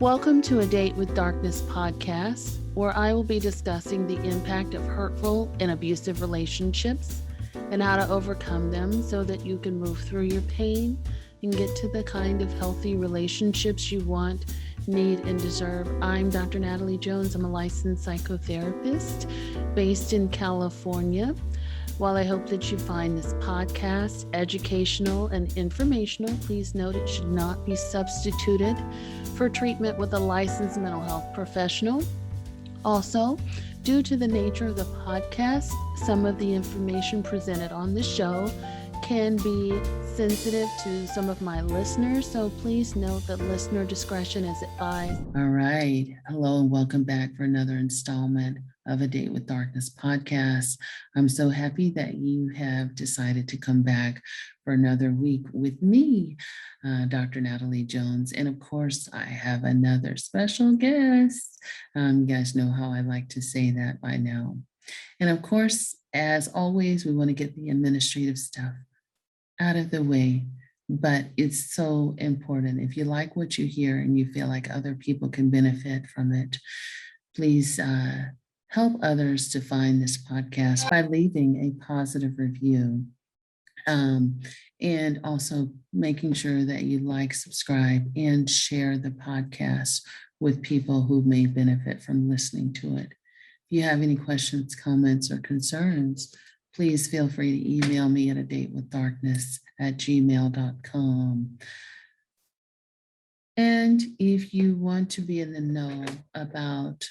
Welcome to A Date with Darkness podcast, where I will be discussing the impact of hurtful and abusive relationships and how to overcome them so that you can move through your pain and get to the kind of healthy relationships you want, need, and deserve. I'm Dr. Natalie Jones. I'm a licensed psychotherapist based in California. While I hope that you find this podcast educational and informational, please note it should not be substituted for treatment with a licensed mental health professional. Also, due to the nature of the podcast, some of the information presented on the show can be sensitive to some of my listeners, so please note that listener discretion is advised. All right. Hello and welcome back for another installment of A Date with Darkness podcast. I'm so happy that you have decided to come back for another week with me, Dr. Natalie Jones. And of course, I have another special guest. You guys know how I like to say that by now. And of course, as always, we want to get the administrative stuff out of the way, but it's so important. If you like what you hear and you feel like other people can benefit from it, please help others to find this podcast by leaving a positive review. And also making sure that you like, subscribe, and share the podcast with people who may benefit from listening to it. If you have any questions, comments, or concerns, please feel free to email me at adatewithdarkness@gmail.com. And if you want to be in the know about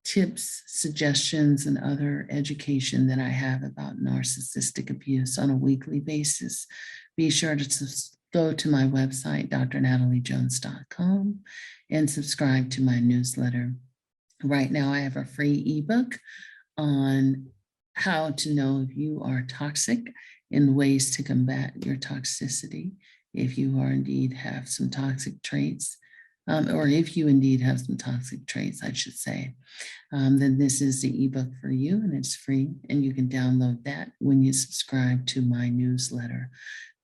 tips, suggestions, and other education that I have about narcissistic abuse on a weekly basis, be sure to go to my website, drnataliejones.com, and subscribe to my newsletter. Right now, I have a free ebook on how to know if you are toxic and ways to combat your toxicity, if you are indeed have some toxic traits. Or if you indeed have some toxic traits, I should say, then this is the ebook for you and it's free. And you can download that when you subscribe to my newsletter,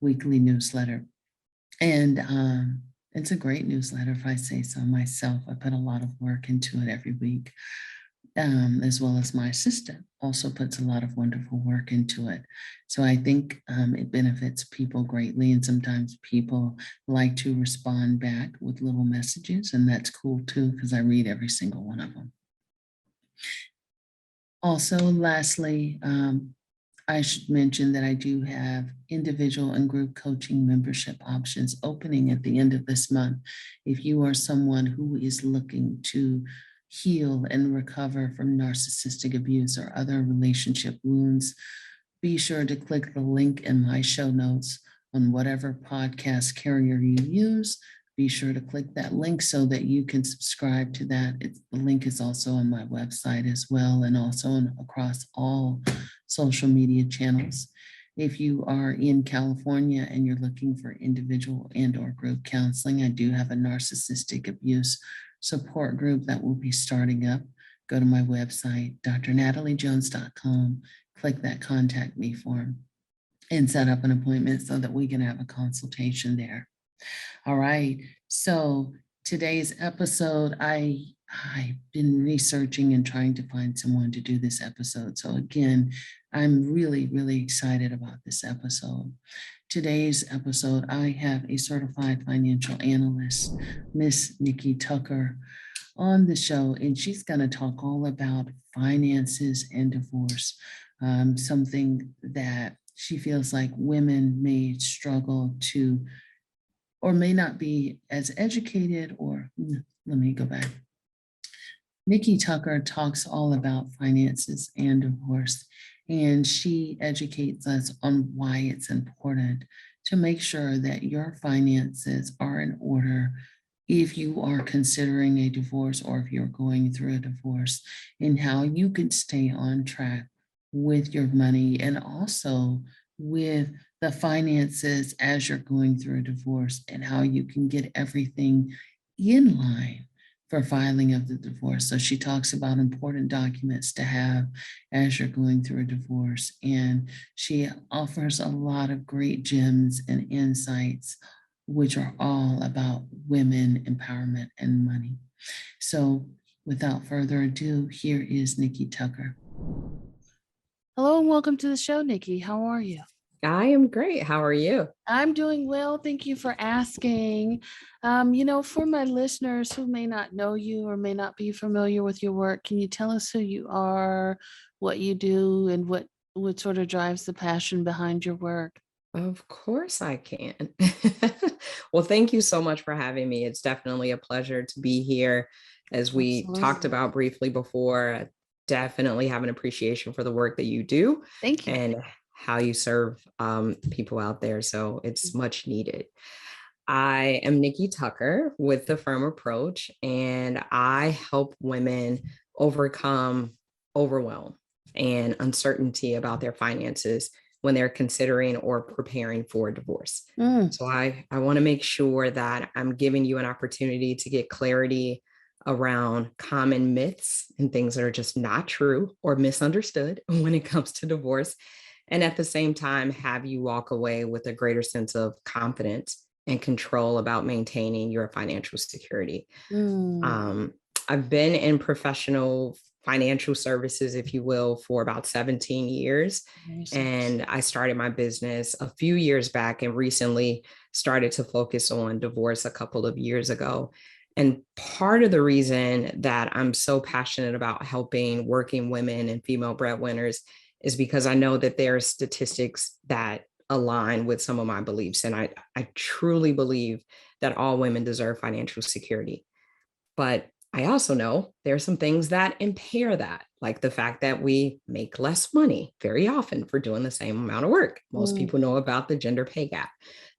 weekly newsletter. And it's a great newsletter, if I say so myself. I put a lot of work into it every week, as well as my assistant also puts a lot of wonderful work into it. So I think it benefits people greatly. And sometimes people like to respond back with little messages, and that's cool too, because I read every single one of them. Also, lastly, I should mention that I do have individual and group coaching membership options opening at the end of this month. If you are someone who is looking to heal and recover from narcissistic abuse or other relationship wounds, be sure to click the link in my show notes on whatever podcast carrier you use. Be sure to click that link so that you can subscribe to that. The link is also on my website as well, and also across all social media channels. If you are in California and you're looking for individual and or group counseling, I do have a narcissistic abuse support group that will be starting up. Go to my website, drnataliejones.com, click that contact me form and set up an appointment so that we can have a consultation there. All right. So today's episode, I've been researching and trying to find someone to do this episode. So again, I'm really, really excited about this episode. Today's episode, I have a certified financial analyst, Miss Nikki Tucker, on the show, and she's going to talk all about finances and divorce, something that she feels like women may struggle to, or may not be as educated, or let me go back. Nikki Tucker talks all about finances and divorce, and she educates us on why it's important to make sure that your finances are in order if you are considering a divorce or if you're going through a divorce, and how you can stay on track with your money and also with the finances as you're going through a divorce, and how you can get everything in line for filing of the divorce. So she talks about important documents to have as you're going through a divorce. And she offers a lot of great gems and insights which are all about women empowerment and money. So without further ado, here is Nikki Tucker. Hello and welcome to the show, Nikki. How are you? I am great. How are you? I'm doing well. Thank you for asking. For my listeners who may not know you or may not be familiar with your work, can you tell us who you are, what you do, and what sort of drives the passion behind your work? Of course I can. Well, thank you so much for having me. It's definitely a pleasure to be here. As we talked Absolutely. about briefly before, I definitely have an appreciation for the work that you do Thank you. and how you serve people out there. So it's much needed. I am Nikki Tucker with the Firm Approach, and I help women overcome overwhelm and uncertainty about their finances when they're considering or preparing for divorce. Mm, So I want to make sure that I'm giving you an opportunity to get clarity around common myths and things that are just not true or misunderstood when it comes to divorce. And at the same time, have you walk away with a greater sense of confidence and control about maintaining your financial security. mm. Um, I've been in professional financial services, if you will, for about 17 years. Amazing. And I started my business a few years back and recently started to focus on divorce a couple of years ago. And part of the reason that I'm so passionate about helping working women and female breadwinners is because I know that there are statistics that align with some of my beliefs. And I truly believe that all women deserve financial security. But I also know there are some things that impair that, like the fact that we make less money very often for doing the same amount of work. Most Mm, people know about the gender pay gap,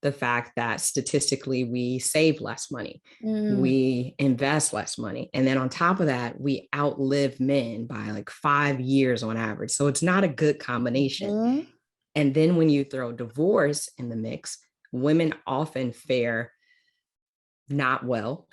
the fact that statistically we save less money, mm, we invest less money. And then on top of that, we outlive men by like 5 years on average. So it's not a good combination. mm, And then when you throw divorce in the mix, women often fare not well.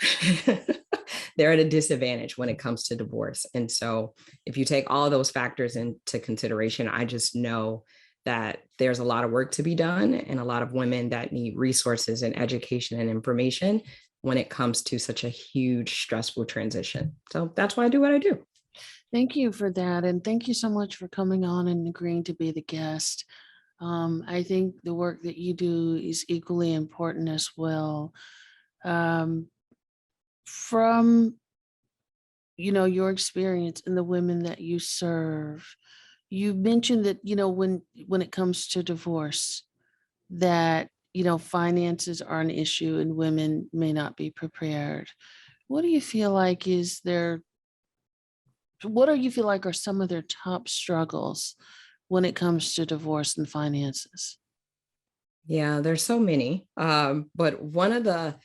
They're at a disadvantage when it comes to divorce. And so if you take all of those factors into consideration, I just know that there's a lot of work to be done and a lot of women that need resources and education and information when it comes to such a huge, stressful transition. So that's why I do what I do. Thank you for that. And thank you so much for coming on and agreeing to be the guest. I think the work that you do is equally important as well. Um, from your experience and the women that you serve, you mentioned that when it comes to divorce, that finances are an issue and women may not be prepared. What do you feel like is their what do you feel like are some of their top struggles when it comes to divorce and finances? Yeah, there's so many. But one of the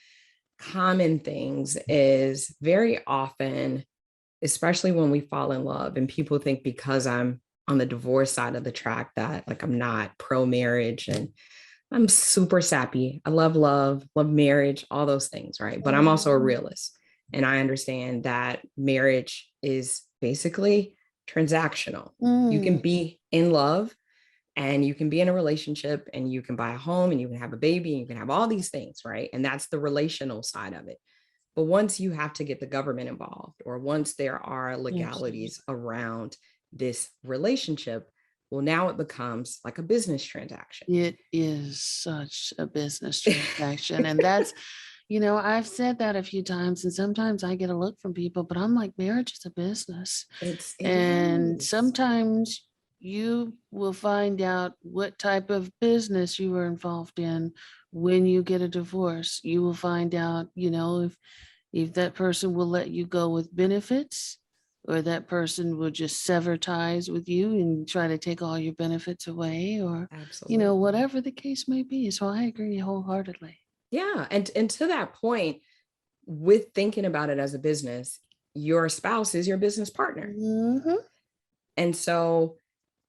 common things is very often, especially when we fall in love, and people think because I'm on the divorce side of the track that like I'm not pro marriage, and I'm super sappy. I love marriage, all those things, right? But I'm also a Mhm. realist. And I understand that marriage is basically transactional. You can Mm, be in love and you can be in a relationship and you can buy a home and you can have a baby and you can have all these things, right? And that's the relational side of it. But once you have to get the government involved, or once there are absolutely. legalities around this relationship, well, now it becomes like a business transaction. It is such a business transaction. And I've said that a few times, and sometimes I get a look from people, but I'm like, marriage is a business. It And is. sometimes you will find out what type of business you were involved in when you get a divorce. You will find out, if that person will let you go with benefits, or that person will just sever ties with you and try to take all your benefits away, or Absolutely. whatever the case may be. So I agree wholeheartedly. Yeah. And to that point, with thinking about it as a business, your spouse is your business partner. Hmm. And so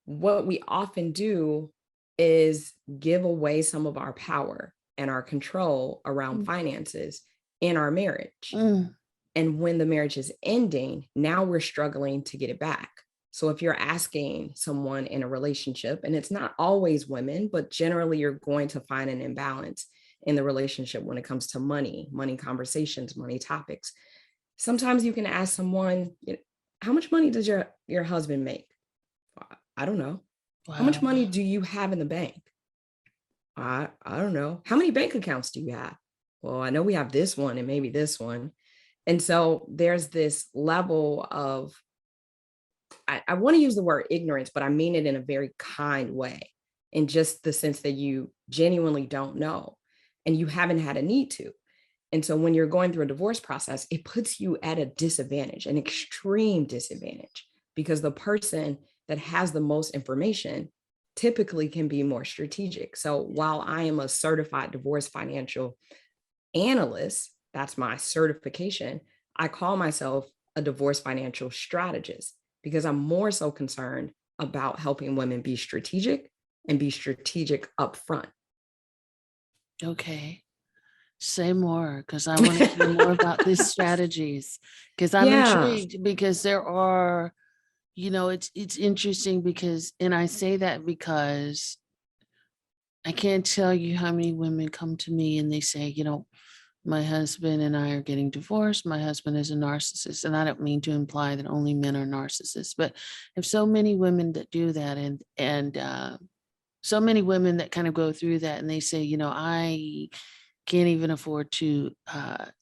what we often do is give away some of our power and our control around finances in our marriage. Mm, And when the marriage is ending, now we're struggling to get it back. So if you're asking someone in a relationship, and it's not always women, but generally you're going to find an imbalance in the relationship when it comes to money, money conversations, money topics. Sometimes you can ask someone, how much money does your husband make? I don't know. How much Wow. money do you have in the bank? I don't know. How many bank accounts do you have? Well, I know we have this one and maybe this one. And so there's this level of, I want to use the word ignorance, but I mean it in a very kind way, in just the sense that you genuinely don't know and you haven't had a need to. And so when you're going through a divorce process, it puts you at a disadvantage, an extreme disadvantage, because the person that has the most information typically can be more strategic. So while I am a certified divorce financial analyst, that's my certification, I call myself a divorce financial strategist because I'm more so concerned about helping women be strategic and be strategic upfront. Okay. Say more, because I want to hear more about these strategies, because I'm Yeah. intrigued, because there are, it's interesting because, and I say that because I can't tell you how many women come to me and they say, my husband and I are getting divorced. My husband is a narcissist. And I don't mean to imply that only men are narcissists, but there's so many women that do that, and so many women that kind of go through that, and they say, I can't even afford to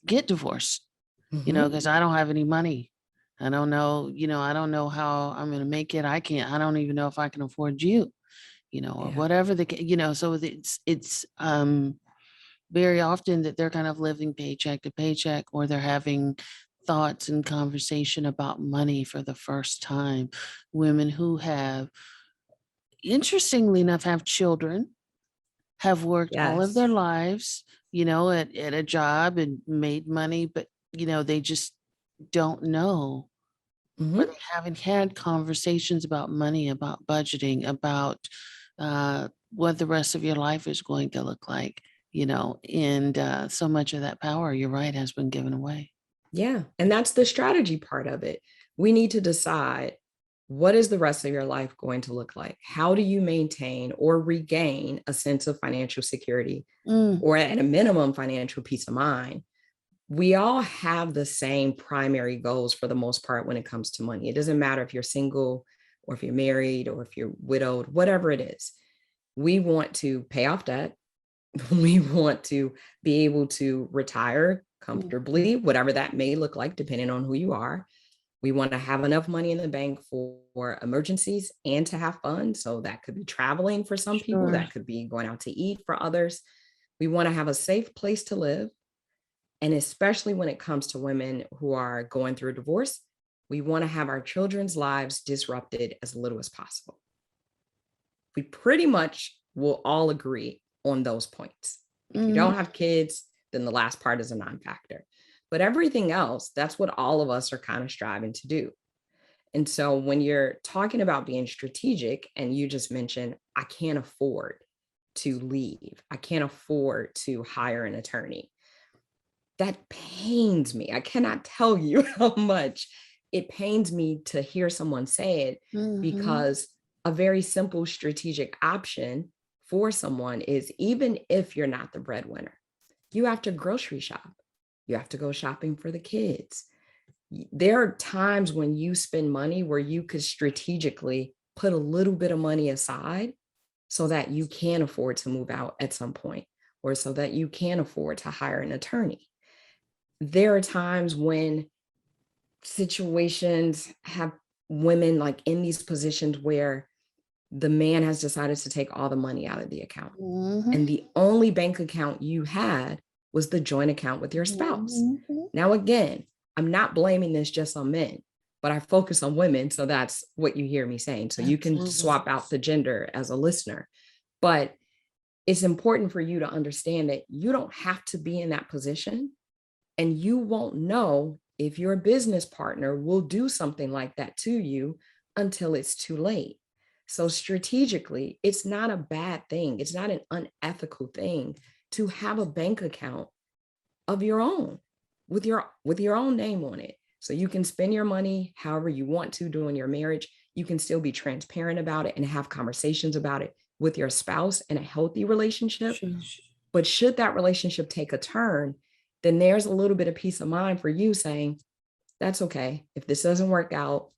get divorced, Mhm. because I don't have any money. I don't know, I don't know how I'm going to make it. I don't even know if I can afford you, or Yeah. whatever so it's very often that they're kind of living paycheck to paycheck, or they're having thoughts and conversation about money for the first time. Women who have, interestingly enough, have children, have worked all of Yes. their lives, at a job and made money, but, they just don't know, or they Mhm. haven't had conversations about money, about budgeting, about what the rest of your life is going to look like, and so much of that power, you're right, has been given away. Yeah. And that's the strategy part of it. We need to decide, what is the rest of your life going to look like? How do you maintain or regain a sense of financial security, Mm, or at a minimum, financial peace of mind? We all have the same primary goals for the most part when it comes to money. It doesn't matter if you're single or if you're married or if you're widowed, whatever it is. We want to pay off debt. We want to be able to retire mm, comfortably, whatever that may look like, depending on who you are. We want to have enough money in the bank for emergencies and to have fun. So that could be traveling for some people, sure. that could be going out to eat for others. We want to have a safe place to live. And especially when it comes to women who are going through a divorce, we want to have our children's lives disrupted as little as possible. We pretty much will all agree on those points. If you Mhm. don't have kids, then the last part is a non-factor. But everything else, that's what all of us are kind of striving to do. And so when you're talking about being strategic, and you just mentioned, I can't afford to leave, I can't afford to hire an attorney, that pains me. I cannot tell you how much it pains me to hear someone say it, Mhm. because a very simple strategic option for someone is, even if you're not the breadwinner, you have to grocery shop. You have to go shopping for the kids. There are times when you spend money where you could strategically put a little bit of money aside so that you can afford to move out at some point, or so that you can afford to hire an attorney. There are times when situations have women like in these positions where the man has decided to take all the money out of the account, Mhm. and the only bank account you had was the joint account with your spouse. Mhm. Now, again, I'm not blaming this just on men, but I focus on women. So that's what you hear me saying. So you can Absolutely. swap out the gender as a listener. But it's important for you to understand that you don't have to be in that position, and you won't know if your business partner will do something like that to you until it's too late. So, strategically, it's not a bad thing. It's not an unethical thing to have a bank account of your own with your own name on it. So you can spend your money however you want to during your marriage. You can still be transparent about it and have conversations about it with your spouse in a healthy relationship. Sure. But should that relationship take a turn, then there's a little bit of peace of mind for you saying, that's okay. If this doesn't work out,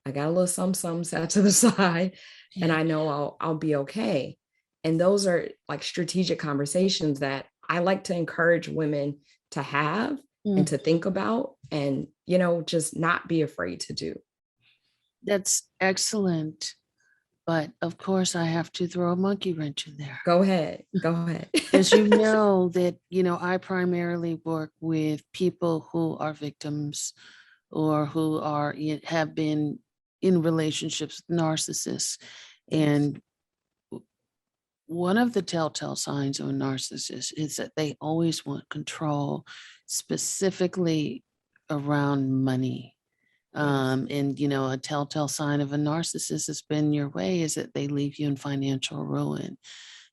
I got a little some set to the side, and Yeah. I know I'll be okay. And those are like strategic conversations that I like to encourage women to have and Mm. to think about, and, you know, just not be afraid to do. That's excellent. But of course, I have to throw a monkey wrench in there. Go ahead. Go ahead. As you know, that, I primarily work with people who are victims or who have been in relationships with narcissists. And one of the telltale signs of a narcissist is that they always want control, specifically around money. And a telltale sign of a narcissist has been your way is that they leave you in financial ruin.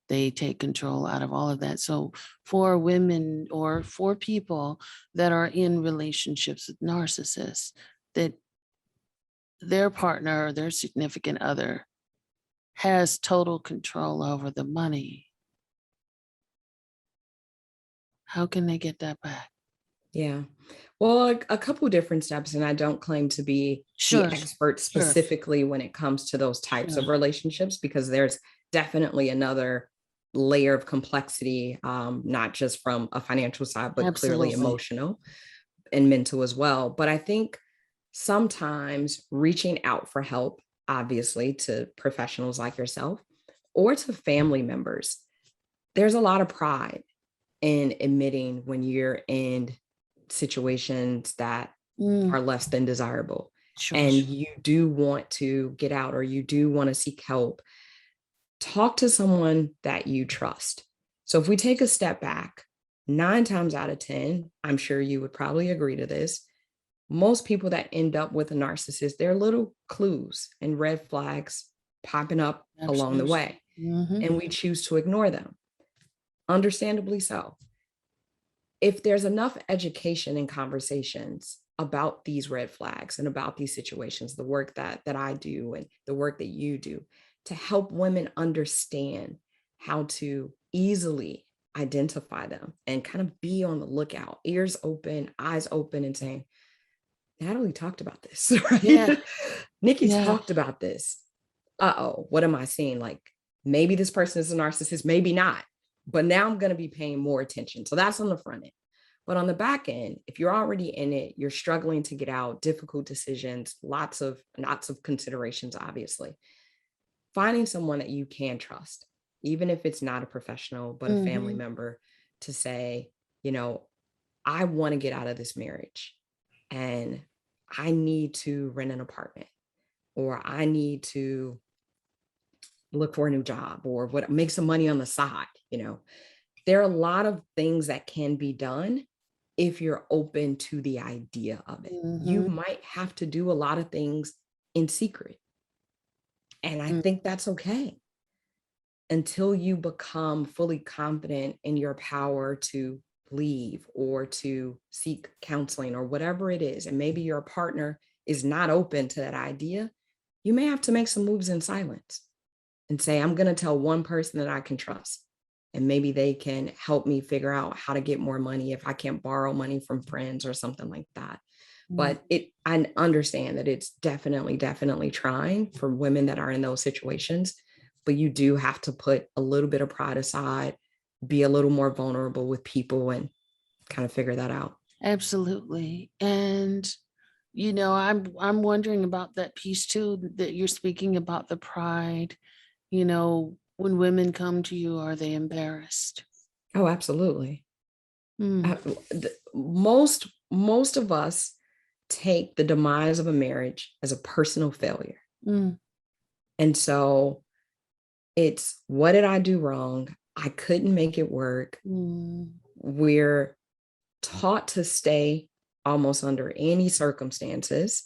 They take control out of all of that. So for women or for people that are in relationships with narcissists, that their partner or their significant other has total control over the money, how can they get that back? Yeah. Well, a couple different steps, and I don't claim to be the Sure, expert sure, specifically when it comes to those types sure. of relationships, because there's definitely another layer of complexity, not just from a financial side, but clearly Absolutely. emotional and mental as well. But I think sometimes reaching out for help, obviously, to professionals like yourself or to family members, there's a lot of pride in admitting when you're in situations that Mm, are less than desirable sure, and sure. you do want to get out or you do want to seek help. Talk to someone that you trust. So if we take a step back, 9 times out of 10, I'm sure you would probably agree to this. Most people that end up with a narcissist, there are little clues and red flags popping up along the Absolutely. way, Mm-hmm. and we choose to ignore them. Understandably so. If there's enough education and conversations about these red flags and about these situations, the work that I do and the work that you do to help women understand how to easily identify them and kind of be on the lookout, ears open, eyes open, and saying, Natalie talked about this, Yeah, right? Nikki's yeah, talked about this. Uh-oh, what am I seeing? Like, maybe this person is a narcissist, maybe not. But now I'm going to be paying more attention. So that's on the front end. But on the back end, if you're already in it, you're struggling to get out, difficult decisions, lots of considerations, obviously. Finding someone that you can trust, even if it's not a professional, but a family mm-hmm. member, to say, you know, I want to get out of this marriage and I need to rent an apartment, or I need to look for a new job, or what, make some money on the side. There are a lot of things that can be done if you're open to the idea of it. You Mm-hmm. might have to do a lot of things in secret, and I Mm. think that's okay until you become fully confident in your power to leave or to seek counseling or whatever it is. And maybe your partner is not open to that idea. You may have to make some moves in silence and say, I'm going to tell one person that I can trust. And maybe they can help me figure out how to get more money if I can't borrow money from friends or something like that. Mm. But I understand that it's definitely trying for women that are in those situations. But you do have to put a little bit of pride aside, be a little more vulnerable with people, and kind of figure that out. Absolutely. And I'm wondering about that piece too, that you're speaking about the pride. When women come to you, are they embarrassed? Oh, absolutely. Mm, Uh, most of us take the demise of a marriage as a personal failure. mm, And so it's, what did I do wrong? I couldn't make it work. mm, We're taught to stay almost under any circumstances.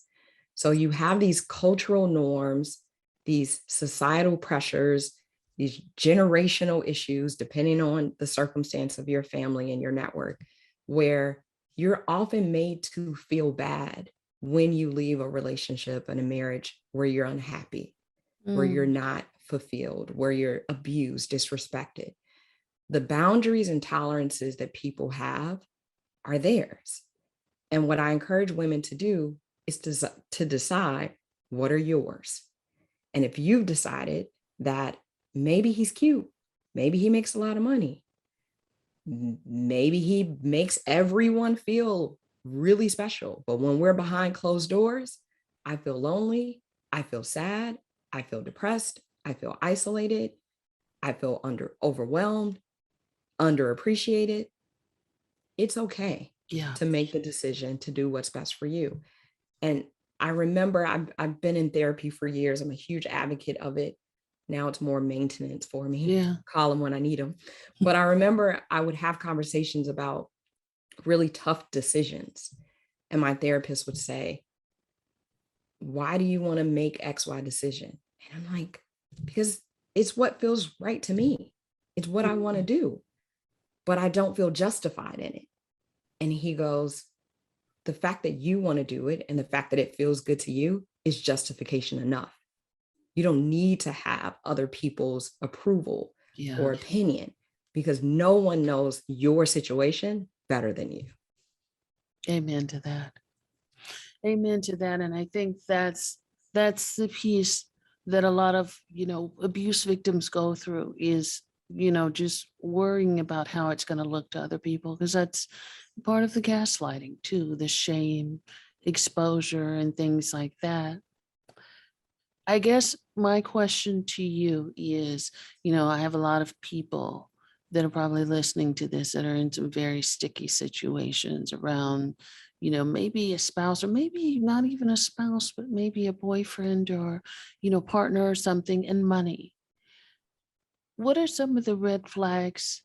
So you have these cultural norms, these societal pressures, these generational issues, depending on the circumstance of your family and your network, where you're often made to feel bad when you leave a relationship and a marriage where you're unhappy, where you're mm. not fulfilled, where you're abused, disrespected. The boundaries and tolerances that people have are theirs. And what I encourage women to do is to decide what are yours. And if you've decided that maybe he's cute, maybe he makes a lot of money, maybe he makes everyone feel really special, but when we're behind closed doors, I feel lonely, I feel sad, I feel depressed, I feel isolated, I feel overwhelmed, underappreciated. It's okay Yeah. to make the decision to do what's best for you. And I remember I've been in therapy for years. I'm a huge advocate of it. Now it's more maintenance for me. Yeah. Call them when I need them. But I remember I would have conversations about really tough decisions. And my therapist would say, why do you want to make XY decision? And I'm like, because it's what feels right to me. It's what I want to do, but I don't feel justified in it. And he goes, the fact that you want to do it and the fact that it feels good to you is justification enough. You don't need to have other people's approval Yeah. or opinion because no one knows your situation better than you. Amen to that. Amen to that. And I think that's the piece that a lot of, abuse victims go through is, just worrying about how it's going to look to other people, because that's part of the gaslighting too, the shame, exposure, and things like that. I guess my question to you is, I have a lot of people that are probably listening to this that are in some very sticky situations around, maybe a spouse, or maybe not even a spouse, but maybe a boyfriend or, partner or something, and money. What are some of the red flags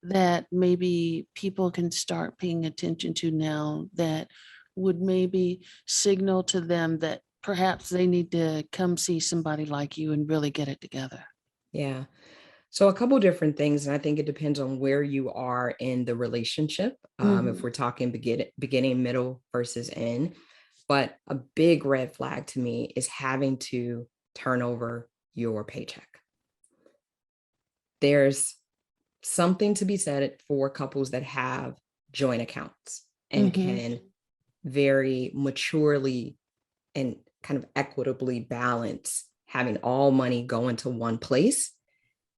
that maybe people can start paying attention to now that would maybe signal to them that perhaps they need to come see somebody like you and really get it together? Yeah. So a couple different things, and I think it depends on where you are in the relationship. If we're talking beginning, middle versus end, but a big red flag to me is having to turn over your paycheck. There's something to be said for couples that have joint accounts and can very maturely and kind of equitably balance having all money go into one place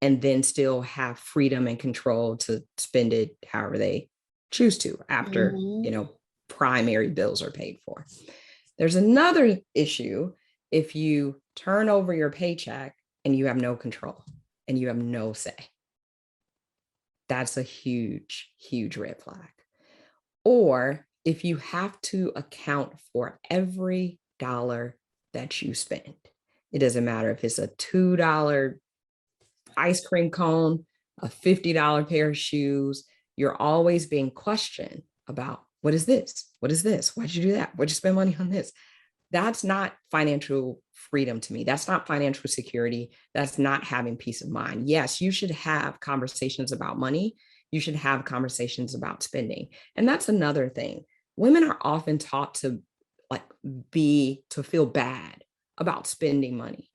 and then still have freedom and control to spend it however they choose to after, primary bills are paid for. There's another issue if you turn over your paycheck and you have no control and you have no say. That's a huge, huge red flag. Or if you have to account for every dollar that you spend. It doesn't matter if it's a $2 ice cream cone, a $50 pair of shoes. You're always being questioned about, what is this? What is this? Why'd you do that? Why'd you spend money on this? That's not financial freedom to me. That's not financial security. That's not having peace of mind. Yes, you should have conversations about money. You should have conversations about spending. And that's another thing. Women are often taught to feel bad about spending money.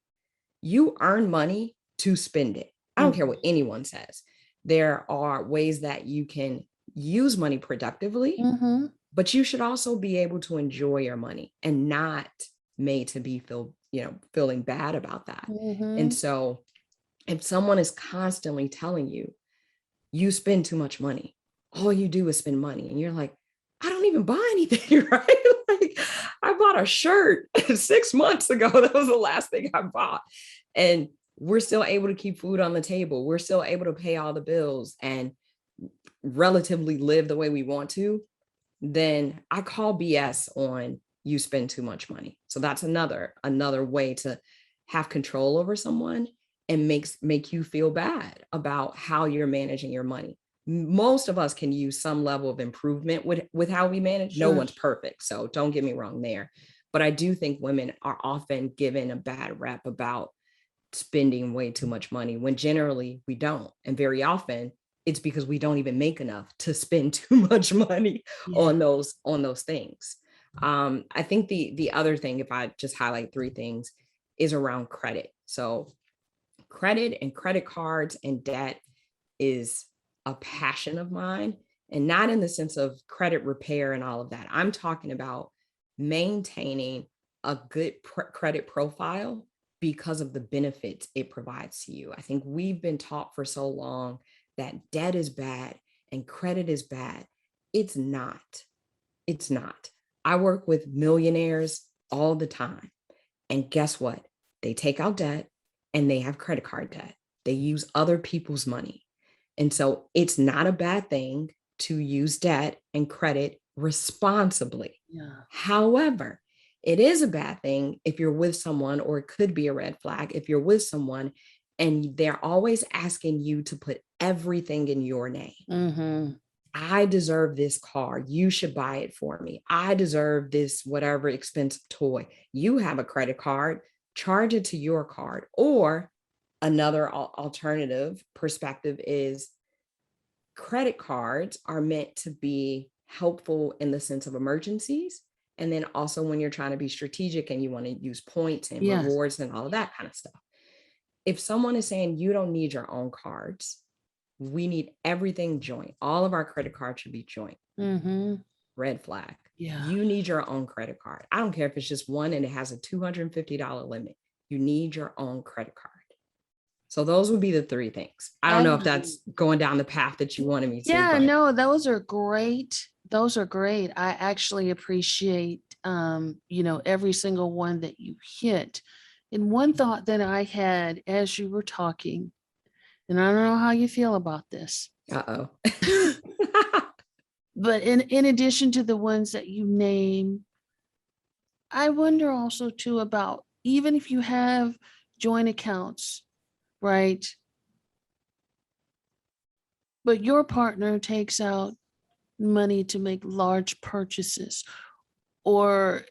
You earn money to spend it. I don't care what anyone says. There are ways that you can use money productively, but you should also be able to enjoy your money and not made to be feeling bad about that. And so if someone is constantly telling you, you spend too much money, all you do is spend money, and you're like, I don't even buy anything, right? Like, I bought a shirt 6 months ago. That was the last thing I bought. And we're still able to keep food on the table. We're still able to pay all the bills and relatively live the way we want to. Then I call BS on you spend too much money. So that's another way to have control over someone and make you feel bad about how you're managing your money. Most of us can use some level of improvement with how we manage. No one's perfect, so don't get me wrong there. But I do think women are often given a bad rep about spending way too much money when generally we don't. And very often it's because we don't even make enough to spend too much money on those things. I think the other thing, if I just highlight 3 things, is around credit. So credit and credit cards and debt is a passion of mine, and not in the sense of credit repair and all of that. I'm talking about maintaining a good credit profile because of the benefits it provides to you. I think we've been taught for so long that debt is bad and credit is bad. It's not. It's not. I work with millionaires all the time. And guess what? They take out debt and they have credit card debt. They use other people's money. And so it's not a bad thing to use debt and credit responsibly. Yeah. However, it is a bad thing if you're with someone, or it could be a red flag if you're with someone and they're always asking you to put everything in your name. Mm-hmm. I deserve this car. You should buy it for me. I deserve this, whatever expensive toy. You have a credit card, charge it to your card. Or another alternative perspective is credit cards are meant to be helpful in the sense of emergencies. And then also when you're trying to be strategic and you want to use points and Yes. rewards and all of that kind of stuff. If someone is saying you don't need your own cards, we need everything joint. All of our credit cards should be joint. Mm-hmm. Red flag. Yeah. You need your own credit card. I don't care if it's just one and it has a $250 limit. You need your own credit card. So those would be the three things. I don't know if that's going down the path that you wanted me to. Yeah, no, those are great. Those are great. I actually appreciate, every single one that you hit. And one thought that I had as you were talking, and I don't know how you feel about this. Uh-oh. But in addition to the ones that you name, I wonder also too about, even if you have joint accounts, right? But your partner takes out money to make large purchases, or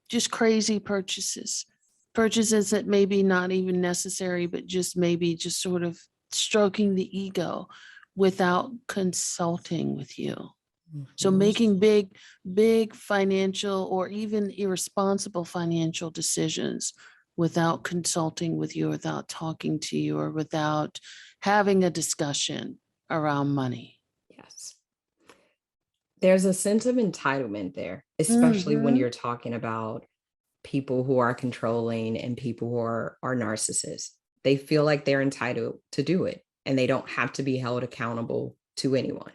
just crazy purchases that may be not even necessary, but just maybe just sort of stroking the ego without consulting with you. Mm-hmm. So making big financial or even irresponsible financial decisions without consulting with you, without talking to you, or without having a discussion around money. Yes. There's a sense of entitlement there, especially when you're talking about people who are controlling and people who are narcissists. They feel like they're entitled to do it and they don't have to be held accountable to anyone.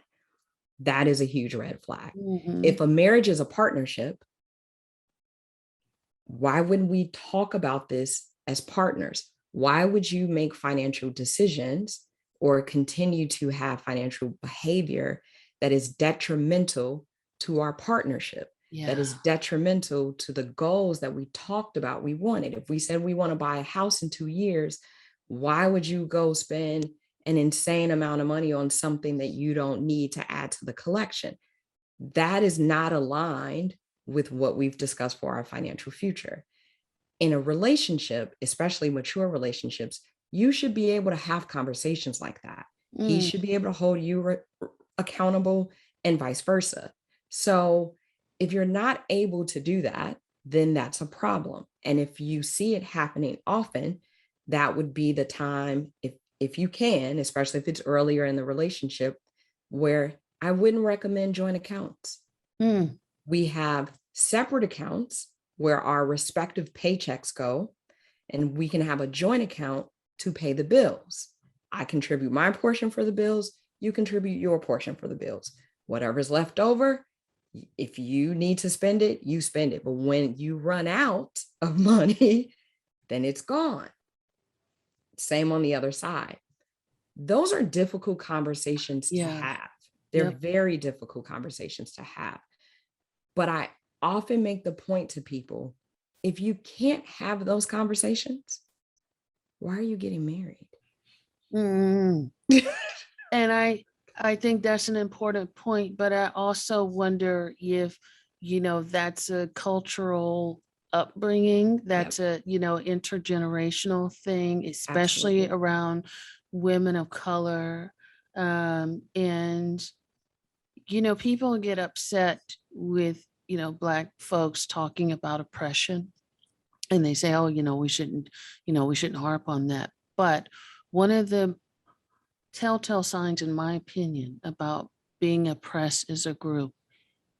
That is a huge red flag. Mm-hmm. If a marriage is a partnership, why wouldn't we talk about this as partners? Why would you make financial decisions or continue to have financial behavior that is detrimental to our partnership? Yeah. That is detrimental to the goals that we talked about we wanted. If we said we want to buy a house in 2 years, why would you go spend an insane amount of money on something that you don't need to add to the collection? That is not aligned with what we've discussed for our financial future. In a relationship, especially mature relationships, you should be able to have conversations like that. He should be able to hold you accountable and vice versa. So if you're not able to do that, then that's a problem. And if you see it happening often, that would be the time, if you can, especially if it's earlier in the relationship, where I wouldn't recommend joint accounts. We have separate accounts where our respective paychecks go, and we can have a joint account to pay the bills. I contribute my portion for the bills. You contribute your portion for the bills. Whatever's left over, if you need to spend it, you spend it. But when you run out of money, then it's gone. Same on the other side. Those are difficult conversations to have. They're very difficult conversations to have. But I often make the point to people, if you can't have those conversations, why are you getting married? And I think that's an important point, but I also wonder if, that's a cultural upbringing, that's a, intergenerational thing, especially around women of color. And, people get upset with, Black folks talking about oppression, and they say, oh, we shouldn't harp on that. But one of the telltale signs, in my opinion, about being oppressed as a group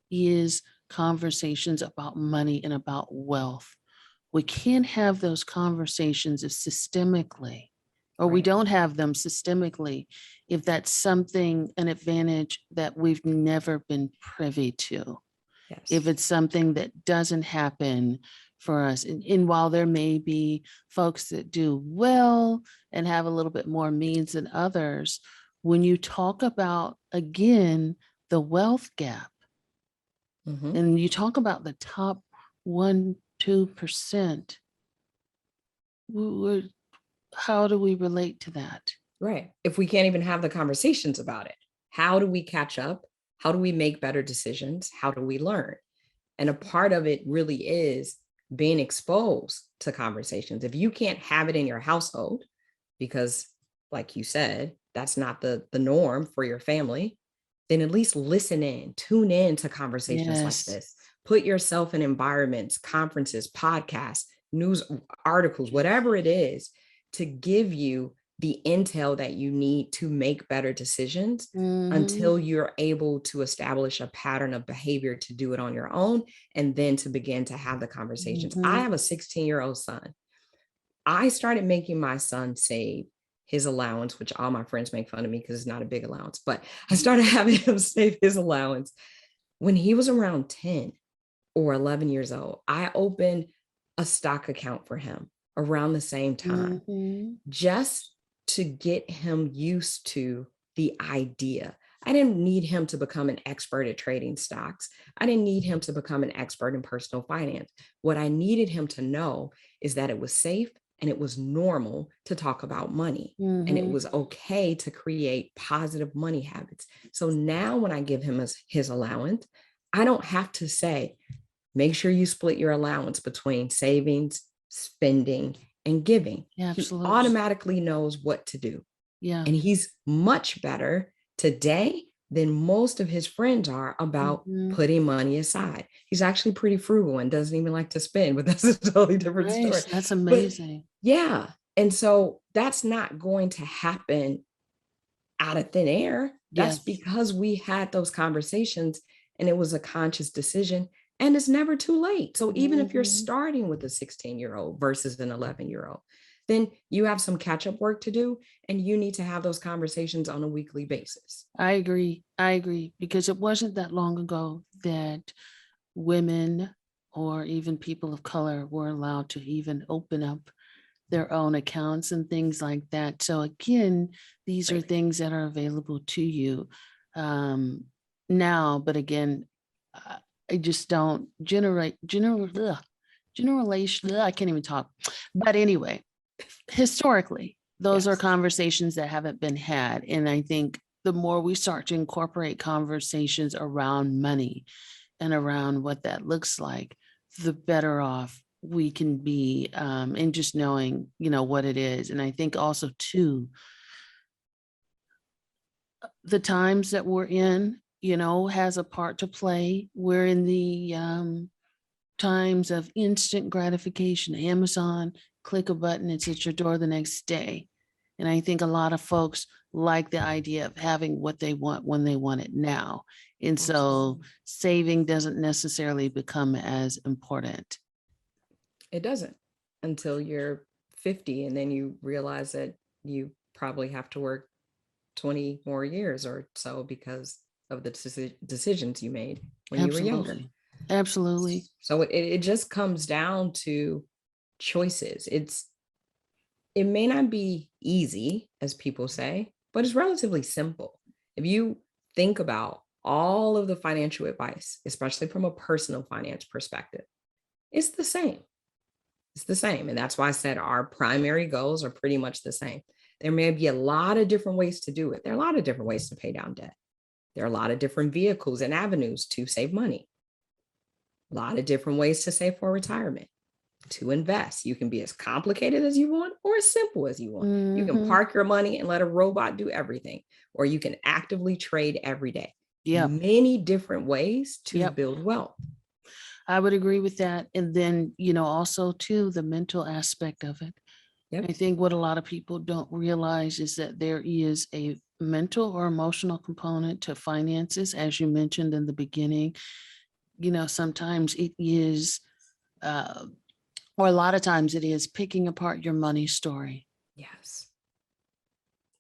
is conversations about money and about wealth. We can't have those conversations if systemically, or we Right. don't have them systemically, if that's something, an advantage that we've never been privy to. Yes. If it's something that doesn't happen for us. And while there may be folks that do well and have a little bit more means than others, when you talk about, again, the wealth gap, Mhm. and you talk about the top 1, 2%, how do we relate to that? Right. If we can't even have the conversations about it, how do we catch up? How do we make better decisions? How do we learn? And a part of it really is being exposed to conversations. If you can't have it in your household, because like you said, that's not the norm for your family, then at least listen in, tune in to conversations like Yes. this. Put yourself in environments, conferences, podcasts, news articles, whatever it is, to give you the intel that you need to make better decisions Mhm, until you're able to establish a pattern of behavior to do it on your own and then to begin to have the conversations. I mhm. have a 16-year-old son. I started making my son save his allowance, which all my friends make fun of me because it's not a big allowance, but I started having him save his allowance when he was around 10 or 11 years old. I opened a stock account for him around the same time, Mhm, just to get him used to the idea. I didn't need him to become an expert at trading stocks. I didn't need him to become an expert in personal finance. What I needed him to know is that it was safe and it was normal to talk about money. And it mhm. was okay to create positive money habits. So now when I give him his allowance, I don't have to say, make sure you split your allowance between savings, spending, and giving. He Absolutely. automatically knows what to do. Yeah. And he's much better today than most of his friends are about Mhm. putting money aside. He's actually pretty frugal and doesn't even like to spend, but that's a totally different story. Nice. That's But amazing. yeah. And so that's not going to happen out of thin air. That's Yes. because we had those conversations and it was a conscious decision. And it's never too late. So even if you're Mhm. starting with a 16-year-old versus an 11-year-old, then you have some catch up work to do and you need to have those conversations on a weekly basis. I agree. I agree, because it wasn't that long ago that women or even people of color were allowed to even open up their own accounts and things like that. So again, these are Right. things that are available to you um, now. But again, uh, I just don't generation. I can't even talk. But anyway, historically, those are Yes. conversations that haven't been had. And I think the more we start to incorporate conversations around money and around what that looks like, the better off we can be in just knowing, what it is. And I think also too, the times that we're in, has a part to play. We're in the times of instant gratification. Amazon, click a button, it's at your door the next day. And I think a lot of folks like the idea of having what they want when they want it now. And so Absolutely. saving doesn't necessarily become as important. It doesn't until you're 50 and then you realize that you probably have to work 20 more years or so because of the decisions you made when you were younger. Absolutely. Absolutely. So it just comes down to choices. It may not be easy, as people say, but it's relatively simple. If you think about all of the financial advice, especially from a personal finance perspective, it's the same. It's the same. And that's why I said our primary goals are pretty much the same. There may be a lot of different ways to do it. There are a lot of different ways to pay down debt. There are a lot of different vehicles and avenues to save money, a lot of different ways to save for retirement, to invest. You can be as complicated as you want or as simple as you want. You can Hmm. park your money and let a robot do everything, or you can actively trade every day. Yep. Many different ways to Yep. build wealth. I would agree with that. And then, also too, the mental aspect of it. Yep. I think what a lot of people don't realize is that there is a mental or emotional component to finances, as you mentioned in the beginning. Sometimes it is, or a lot of times it is picking apart your money story. Yes.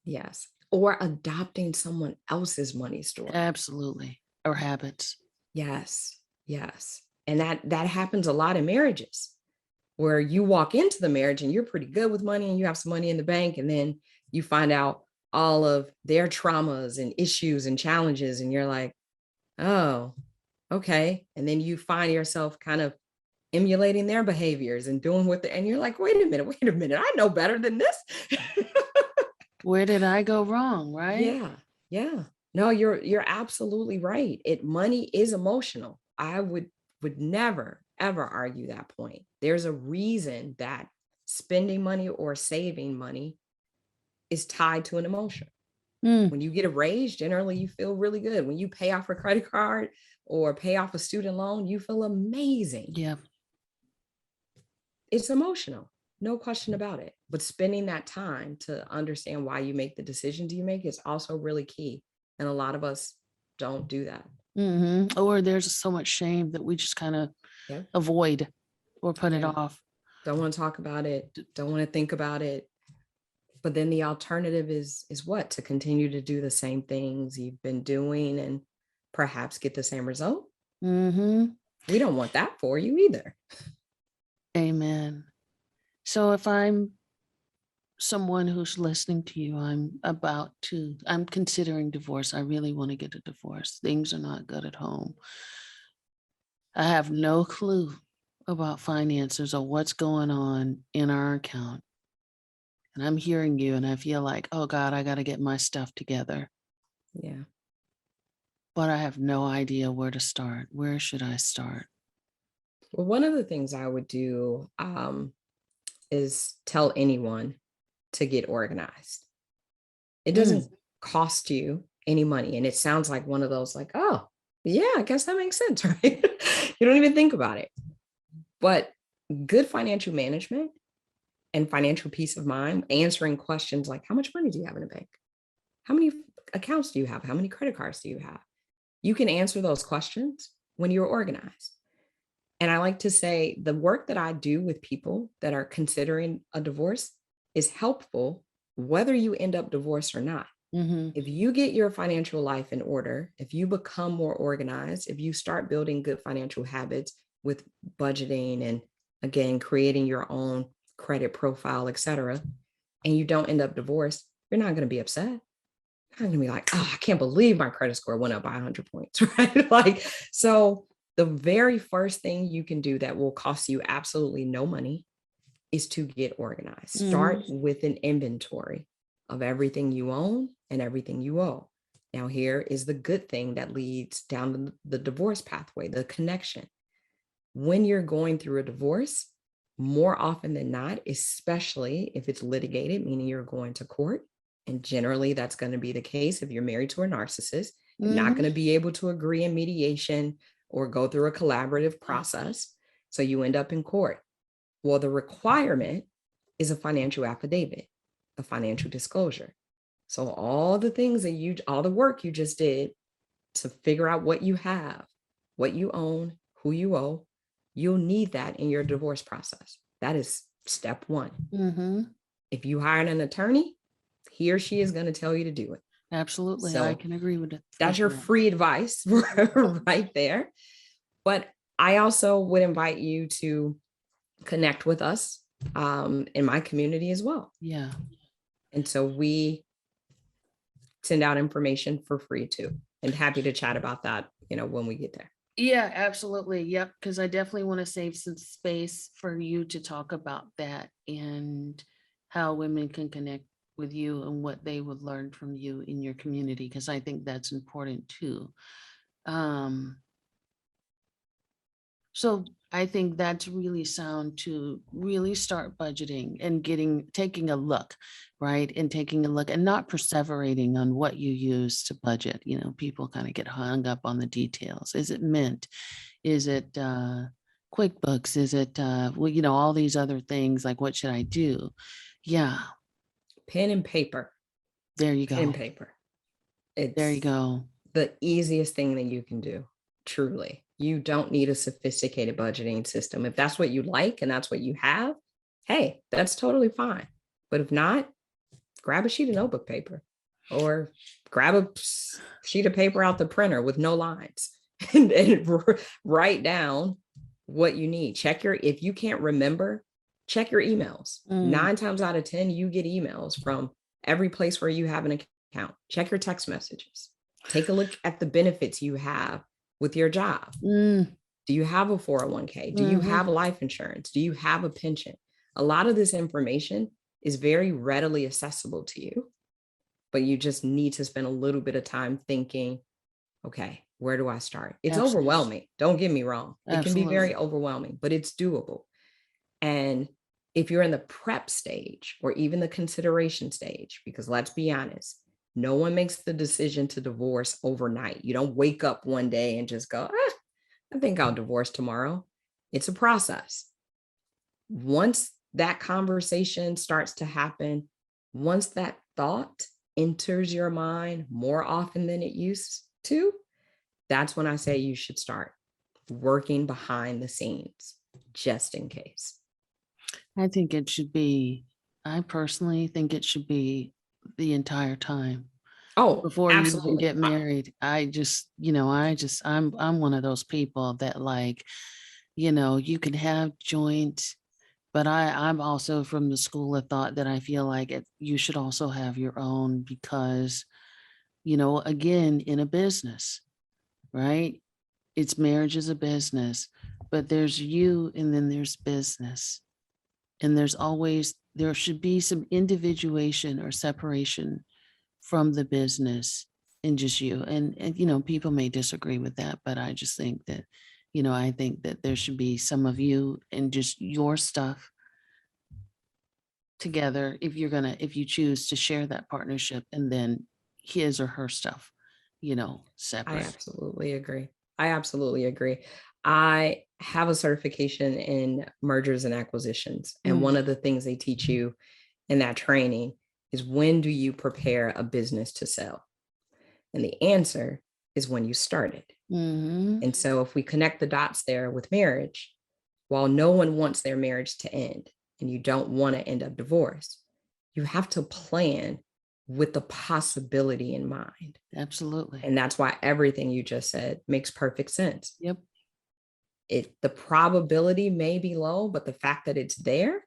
Yes. Or adopting someone else's money story. Absolutely. Or habits. Yes. Yes. And that happens a lot in marriages, where you walk into the marriage and you're pretty good with money and you have some money in the bank, and then you find out all of their traumas and issues and challenges, and you're like, oh, okay. And then you find yourself kind of emulating their behaviors and doing and you're like, wait a minute, I know better than this. Where did I go wrong, right? Yeah. Yeah. No, you're absolutely right. Money is emotional. I would never ever argue that point. There's a reason that spending money or saving money is tied to an emotion. Mm, When you get a raise, generally you feel really good. When you pay off a credit card or pay off a student loan, you feel amazing. yeah. It's emotional, no question about it. But spending that time to understand why you make the decisions you make is also really key. And a lot of us don't do that. Or there's so much shame that we just kind of Yeah. avoid or put it Yeah. off. Don't want to talk about it. Don't want to think about it. But then the alternative is what? To continue to do the same things you've been doing and perhaps get the same result. Mm-hmm. We don't want that for you either. Amen. So if I'm someone who's listening to you, I'm considering divorce. I really want to get a divorce. Things are not good at home. I have no clue about finances or what's going on in our account. And I'm hearing you and I feel like, oh God, I got to get my stuff together. Yeah. But I have no idea where to start. Where should I start? Well, one of the things I would do is tell anyone to get organized. It doesn't cost you any money. And it sounds like one of those, like, oh, yeah, I guess that makes sense, right? You don't even think about it. But good financial management and financial peace of mind, answering questions like, how much money do you have in a bank? How many accounts do you have? How many credit cards do you have? You can answer those questions when you're organized. And I like to say the work that I do with people that are considering a divorce is helpful whether you end up divorced or not. Mm-hmm. If you get your financial life in order, if you become more organized, if you start building good financial habits with budgeting and, again, creating your own credit profile, etc., and you don't end up divorced, you're not going to be upset. You're not going to be like, oh, I can't believe my credit score went up by 100 points, right? Like, so the very first thing you can do that will cost you absolutely no money is to get organized. Start with an inventory of everything you own and everything you owe. Now, here is the good thing that leads down the divorce pathway, the connection. When you're going through a divorce, more often than not, especially if it's litigated, meaning you're going to court, and generally that's going to be the case if you're married to a narcissist, you're not going to be able to agree in mediation or go through a collaborative process. So you end up in court. Well, the requirement is a financial affidavit, a financial disclosure. So all the work you just did to figure out what you have, what you own, who you owe, you'll need that in your divorce process. That is step one. If you hired an attorney, he or she is going to tell you to do it. Absolutely. So I can agree with it. that's your free advice right there. But I also would invite you to connect with us in my community as well. Yeah. And so we send out information for free too, and happy to chat about that, when we get there. Yeah, absolutely. Yep. Because I definitely want to save some space for you to talk about that and how women can connect with you and what they would learn from you in your community, because I think that's important too. So I think that's really sound to really start budgeting and taking a look, right? And taking a look and not perseverating on what you use to budget. People kind of get hung up on the details. Is it Mint? Is it QuickBooks? Is it, all these other things, like what should I do? Yeah, Pen and paper, there you pen and go. paper. There you It's go. the easiest thing that you can do. Truly. You don't need a sophisticated budgeting system. If that's what you like and that's what you have, hey, that's totally fine. But if not, grab a sheet of notebook paper or grab a sheet of paper out the printer with no lines and write down what you need. If you can't remember, check your emails. Mm, 9 times out of 10, you get emails from every place where you have an account. Check your text messages. Take a look at the benefits you have with your job. mm, Do you have a 401k? Do you mhm. have life insurance? Do you have a pension? A lot of this information is very readily accessible to you, but you just need to spend a little bit of time thinking, okay, where do I start? It's Absolutely. overwhelming. Don't get me wrong. It can be very Absolutely. overwhelming, but it's doable. And if you're in the prep stage or even the consideration stage, because let's be honest, no one makes the decision to divorce overnight. You don't wake up one day and just go, I think I'll divorce tomorrow. It's a process. Once that conversation starts to happen, once that thought enters your mind more often than it used to, that's when I say you should start working behind the scenes just in case. I think it should be, I personally think it should be the entire time Oh, before you even absolutely. get married. I'm one of those people that like, you can have joint, but I'm also from the school of thought that I feel like you should also have your own because, again, in a business, right? It's marriage is a business, but there's you and then there's business. And there should be some individuation or separation from the business and just you. And people may disagree with that, but I just think that, I think that there should be some of you and just your stuff together if you choose to share that partnership and then his or her stuff, I separate. absolutely agree. I absolutely agree. I have a certification in mergers and acquisitions. And Mm, one of the things they teach you in that training is, when do you prepare a business to sell? And the answer is when you started. mhm. And so if we connect the dots there with marriage, while no one wants their marriage to end and you don't want to end up divorced, you have to plan with the possibility in mind. Absolutely. And that's why everything you just said makes perfect sense. Yep. The probability may be low, but the fact that it's there,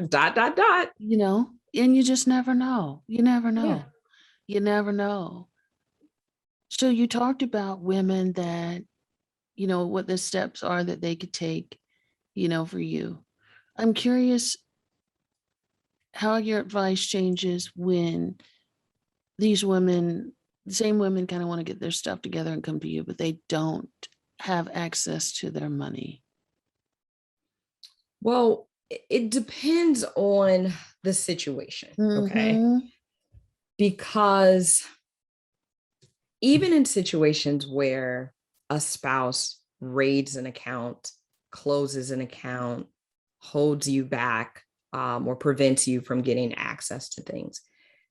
dot, dot, dot. And you just never know. You never Yeah. know. You never know. So you talked about women that, what the steps are that they could take, for you. I'm curious how your advice changes when these women, the same women kind of want to get their stuff together and come to you, but they don't have access to their money. Well, it depends on the situation. Okay. Mm-hmm. Because even in situations where a spouse raids an account, closes an account, holds you back, or prevents you from getting access to things,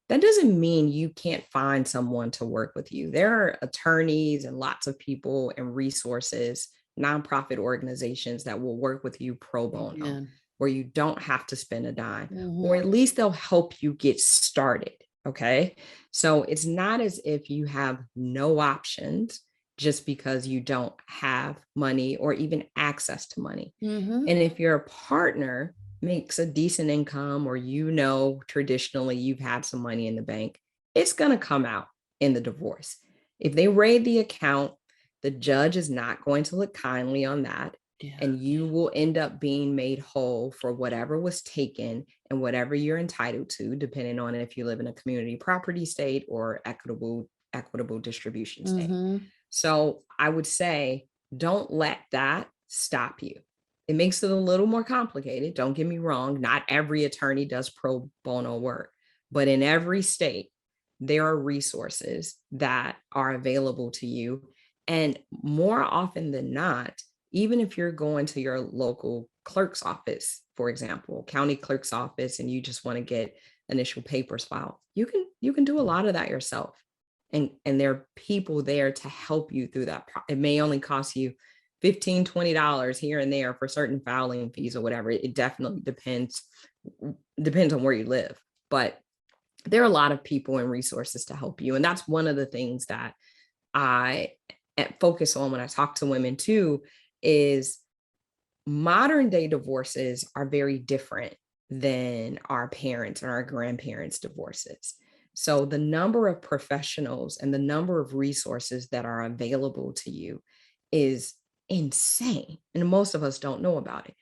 that doesn't mean you can't find someone to work with you. There are attorneys and lots of people and resources, nonprofit organizations that will work with you pro bono, Amen. where you don't have to spend a dime, or Mm-hmm. at least they'll help you get started. Okay. So it's not as if you have no options just because you don't have money or even access to money. Mm-hmm. And if your partner makes a decent income, or traditionally you've had some money in the bank, it's going to come out in the divorce. If they raid the account, the judge is not going to look kindly on that. Yeah. And you will end up being made whole for whatever was taken and whatever you're entitled to, depending on if you live in a community property state or equitable distribution state. Mm-hmm. So I would say, don't let that stop you. It makes it a little more complicated. Don't get me wrong. Not every attorney does pro bono work, but in every state, there are resources that are available to you. And more often than not, even if you're going to your local clerk's office, for example, county clerk's office, and you just want to get initial papers filed, you can do a lot of that yourself. And there are people there to help you through that. It may only cost you $15-20 here and there for certain filing fees or whatever. It definitely depends on where you live. But there are a lot of people and resources to help you. And that's one of the things that I focus on when I talk to women too, is modern day divorces are very different than our parents and our grandparents' divorces. So the number of professionals and the number of resources that are available to you is insane. And most of us don't know about it.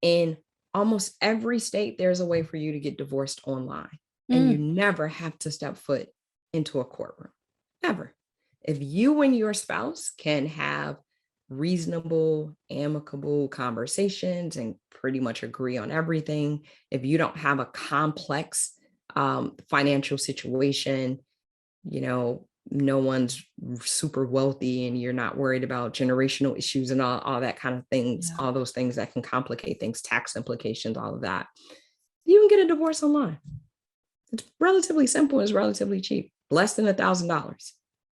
In almost every state, there's a way for you to get divorced online. And you never have to step foot into a courtroom, ever. If you and your spouse can have reasonable, amicable conversations and pretty much agree on everything, if you don't have a complex financial situation, no one's super wealthy and you're not worried about generational issues and all that kind of things, all those things that can complicate things, tax implications, all of that, you can get a divorce online. It's relatively simple. It's relatively cheap, less than $1,000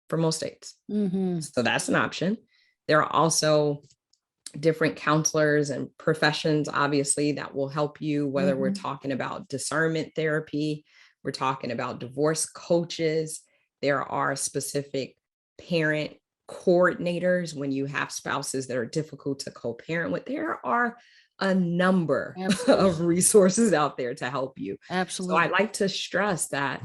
for most states. So that's an option. There are also different counselors and professions, obviously, that will help you, whether we're talking about discernment therapy, we're talking about divorce coaches. There are specific parent coordinators when you have spouses that are difficult to co-parent with. There are a number of resources out there to help you. Absolutely. So I like to stress that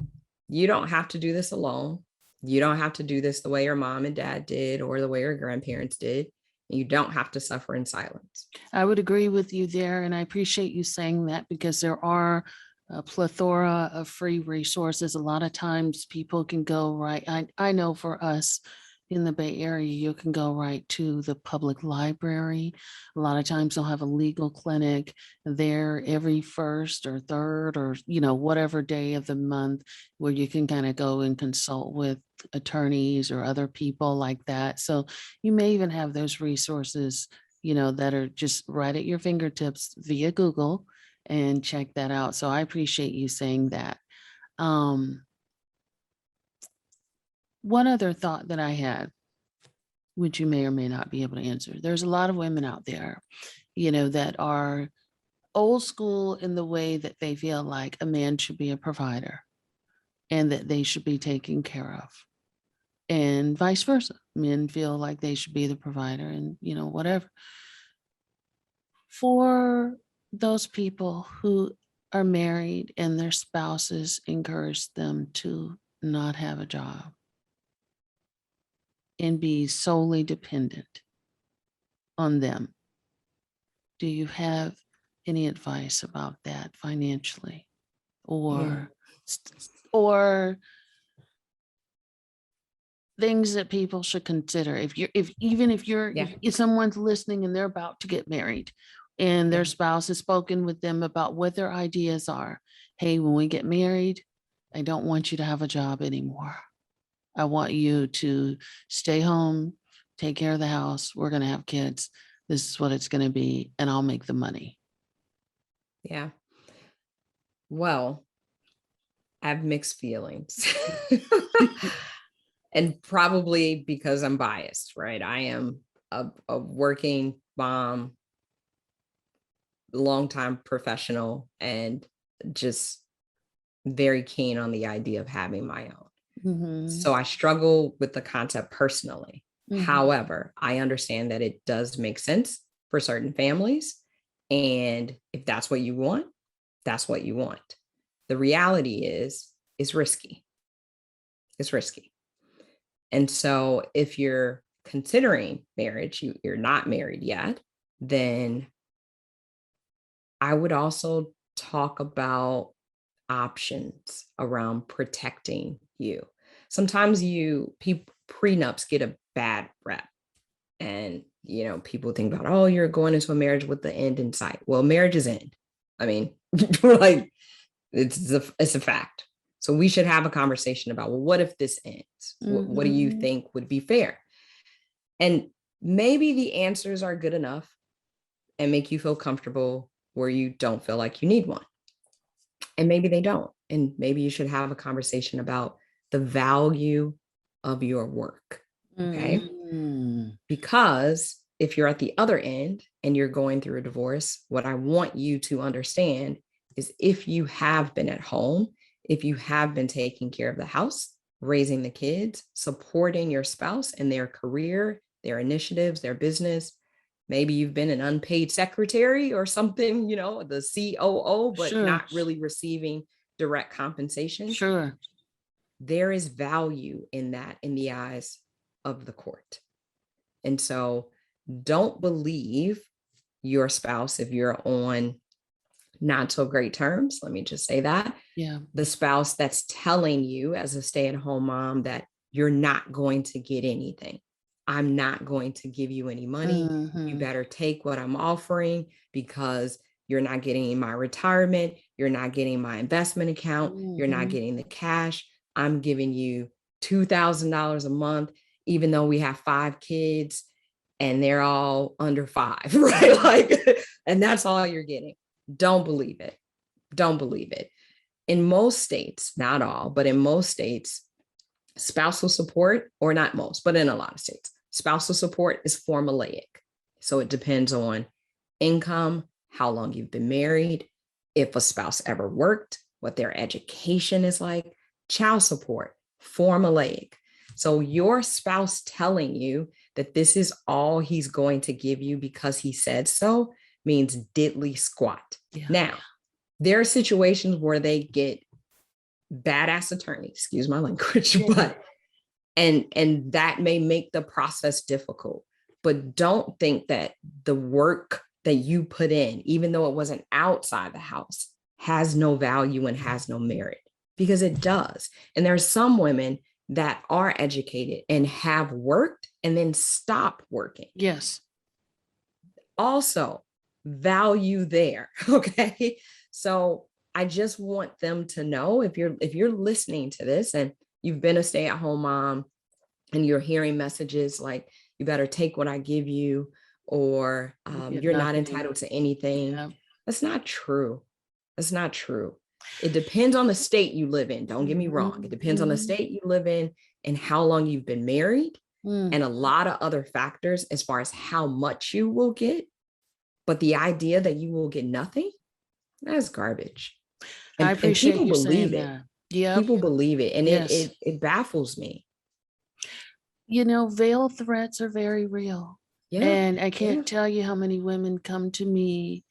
you don't have to do this alone. You don't have to do this the way your mom and dad did or the way your grandparents did. You don't have to suffer in silence. I would agree with you there. And I appreciate you saying that, because there are a plethora of free resources. A lot of times people can go right. I know for us in the Bay Area, you can go right to the public library. A lot of times they'll have a legal clinic there every first or third or, whatever day of the month, where you can kind of go and consult with attorneys or other people like that. So you may even have those resources, that are just right at your fingertips via Google, and check that out. So I appreciate you saying that. One other thought that I had, which you may or may not be able to answer. There's a lot of women out there, that are old school in the way that they feel like a man should be a provider and that they should be taken care of. And vice versa. Men feel like they should be the provider and, whatever. For those people who are married and their spouses encourage them to not have a job and be solely dependent on them, do you have any advice about that financially, or things that people should consider if someone's listening and they're about to get married and their spouse has spoken with them about what their ideas are? Hey, when we get married, I don't want you to have a job anymore. I want you to stay home, take care of the house. We're going to have kids. This is what it's going to be, and I'll make the money. Yeah. Well, I have mixed feelings. And probably because I'm biased, right? I am a working mom, longtime professional, and just very keen on the idea of having my own. So I struggle with the concept personally. However, I understand that it does make sense for certain families. And if that's what you want, that's what you want. The reality is, it's risky. It's risky. And so if you're considering marriage, you're not married yet, then I would also talk about options around protecting you. Sometimes prenups get a bad rep, and people think about, oh, you're going into a marriage with the end in sight. Well, marriages end. I mean, like it's a fact. So we should have a conversation about, well, what if this ends? What do you think would be fair? And maybe the answers are good enough and make you feel comfortable where you don't feel like you need one. And maybe they don't. And maybe you should have a conversation about the value of your work. Okay. Because if you're at the other end and you're going through a divorce, what I want you to understand is if you have been at home, if you have been taking care of the house, raising the kids, supporting your spouse in their career, their initiatives, their business, maybe you've been an unpaid secretary or something, the COO, but Sure. not really receiving direct compensation. Sure. There is value in that in the eyes of the court. And so don't believe your spouse if you're on not so great terms. Let me just say that. Yeah. The spouse that's telling you as a stay-at-home mom that you're not going to get anything. I'm not going to give you any money. You better take what I'm offering because you're not getting my retirement. You're not getting my investment account. You're not getting the cash. I'm giving you $2,000 a month, even though we have 5 kids and they're all under 5, right? And that's all you're getting. Don't believe it. Don't believe it. In most states, not all, but in most states, spousal support, or not most, but in a lot of states, spousal support is formulaic. So it depends on income, how long you've been married, if a spouse ever worked, what their education is like, child support, formulaic. So your spouse telling you that this is all he's going to give you because he said so means diddly squat. Yeah. Now, there are situations where they get badass attorneys, excuse my language, but and that may make the process difficult. But don't think that the work that you put in, even though it wasn't outside the house, has no value and has no merit, because it does. And there are some women that are educated and have worked and then stop working. Yes. Also, value there. Okay. So I just want them to know, if you're listening to this and you've been a stay-at-home mom and you're hearing messages like, you better take what I give you, or you're not entitled to anything. Yeah. That's not true. That's not true. It depends on the state you live in. Don't get me wrong. It depends on the state you live in and how long you've been married and a lot of other factors as far as how much you will get. But the idea that you will get nothing, that's garbage. And, I appreciate people you believe saying it. that. Yeah. People believe it. And yes. it baffles me. Veil threats are very real. Yeah. And I can't tell you how many women come to me,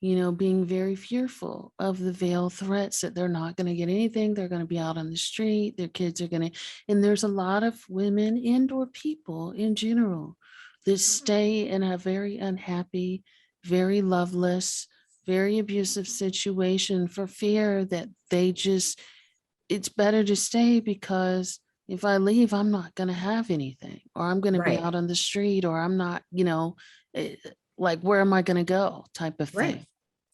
being very fearful of the veil threats that they're not going to get anything. They're going to be out on the street. Their kids are going to, and there's a lot of women and or people in general that stay in a very unhappy, very loveless, very abusive situation for fear that it's better to stay because if I leave, I'm not going to have anything, or I'm going to be out on the street, or I'm not, like, where am I going to go type of thing. Right.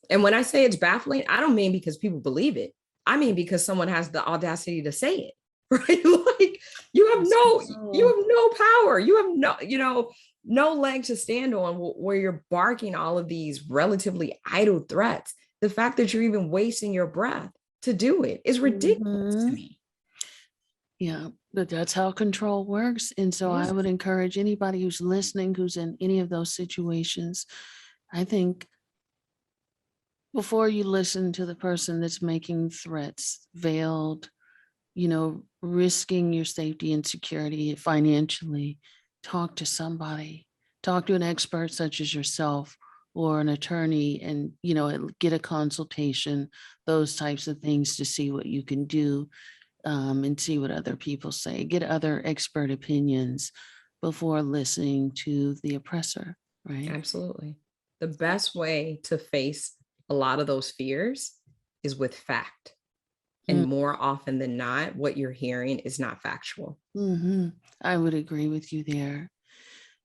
And when I say it's baffling, I don't mean because people believe it. I mean, because someone has the audacity to say it, right? Like you have no power. You have no leg to stand on where you're barking all of these relatively idle threats. The fact that you're even wasting your breath to do it is ridiculous to me. Yeah, but that's how control works. And so I would encourage anybody who's listening, who's in any of those situations, I think before you listen to the person that's making threats, veiled, risking your safety and security financially, talk to somebody, talk to an expert such as yourself or an attorney, and, get a consultation, those types of things to see what you can do. And see what other people say, get other expert opinions before listening to the oppressor, right? Absolutely. The best way to face a lot of those fears is with fact. And more often than not, what you're hearing is not factual. I would agree with you there.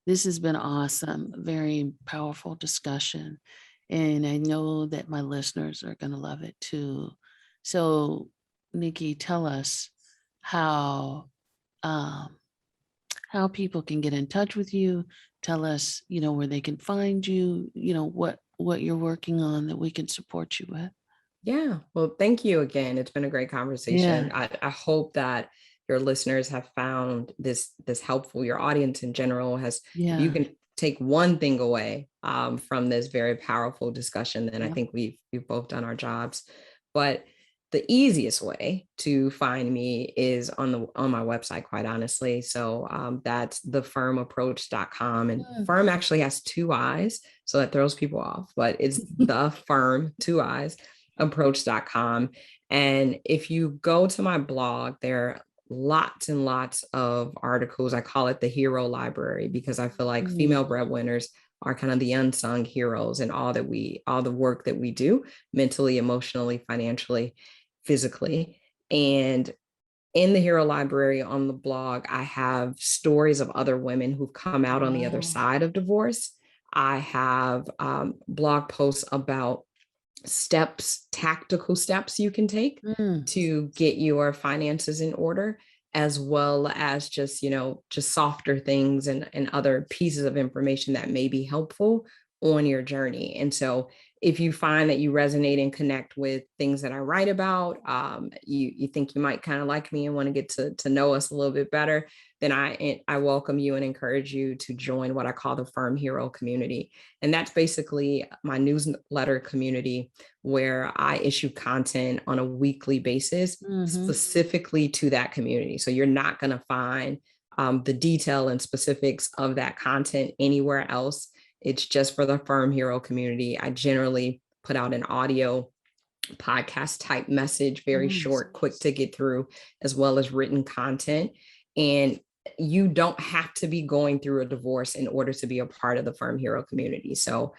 This has been awesome, very powerful discussion. And I know that my listeners are going to love it too. So Nikki, tell us how people can get in touch with you tell us, where they can find you, what you're working on that we can support you with. Yeah. Well, thank you again. It's been a great conversation. Yeah. I hope that your listeners have found this helpful. Your audience in general has, if you Yeah. can take one thing away from this very powerful discussion, then I Yep. think we've both done our jobs. But the easiest way to find me is on my website, quite honestly. So that's thefirmapproach.com. And Mm. firm actually has two eyes, so that throws people off, but it's the firm, two eyes, approach.com. And if you go to my blog, there are lots and lots of articles. I call it the hero library because I feel like Mm. female breadwinners are kind of the unsung heroes in all the work that we do mentally, emotionally, financially, physically. And in the hero library on the blog, I have stories of other women who've come out on the other Wow. side of divorce. I have blog posts about steps, tactical steps you can take Mm. to get your finances in order, as well as just, just softer things and other pieces of information that may be helpful on your journey. And so if you find that you resonate and connect with things that I write about, you think you might kind of like me and want to get to know us a little bit better, then I welcome you and encourage you to join what I call the Firm Hero community. And that's basically my newsletter community where I issue content on a weekly basis Mm-hmm. specifically to that community. So you're not going to find the detail and specifics of that content anywhere else. It's just for the Firm Hero community. I generally put out an audio podcast type message, very Mm. short, quick to get through, as well as written content. And you don't have to be going through a divorce in order to be a part of the Firm Hero community. So